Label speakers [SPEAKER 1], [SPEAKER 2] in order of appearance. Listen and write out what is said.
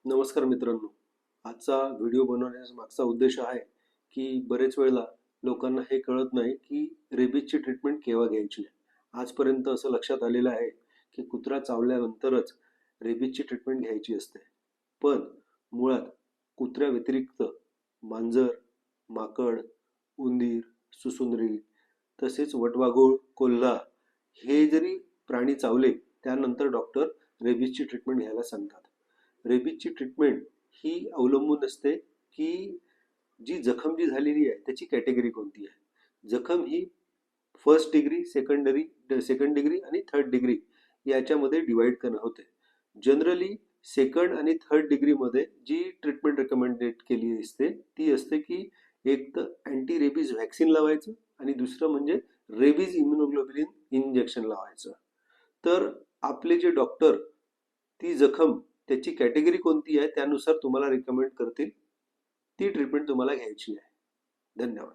[SPEAKER 1] नमस्कार मित्रांनो. आजचा व्हिडिओ बनवण्याचा मागचा उद्देश आहे की बरेच वेळेला लोकांना हे कळत नाही की रेबीजची ट्रीटमेंट केव्हा घ्यायची आहे. आजपर्यंत असं लक्षात आलेलं आहे की कुत्रा चावल्यानंतरच रेबीजची ट्रीटमेंट घ्यायची असते. पण मुळात कुत्र्या व्यतिरिक्त मांजर, माकड, उंदीर, सुसुंद्री तसेच वटवाघूळ, कोल्हा हे जरी प्राणी चावले त्यानंतर डॉक्टर रेबीजची ट्रीटमेंट घ्यायला सांगतात. रेबीजची ट्रीटमेंट ही अवलंबून असते की जी जखम जी झालेली आहे त्याची कॅटेगरी कोणती आहे. जखम ही फर्स्ट डिग्री, सेकंड डिग्री आणि थर्ड डिग्री याच्यामध्ये डिवाइड करणं होते. जनरली सेकंड आणि थर्ड डिग्रीमध्ये जी ट्रीटमेंट रेकमेंडेड केली असते ती असते की एक तर अँटी रेबीज व्हॅक्सिन लावायचं आणि दुसरं म्हणजे रेबीज इम्युनोग्लोबुलिन इंजेक्शन लावायचं. तर आपले जे डॉक्टर ती जखम त्याची कॅटेगरी कोणती आहे त्यानुसार तुम्हाला रिकमेंड करतील ती ट्रीटमेंट तुम्हाला घ्यायची आहे. धन्यवाद.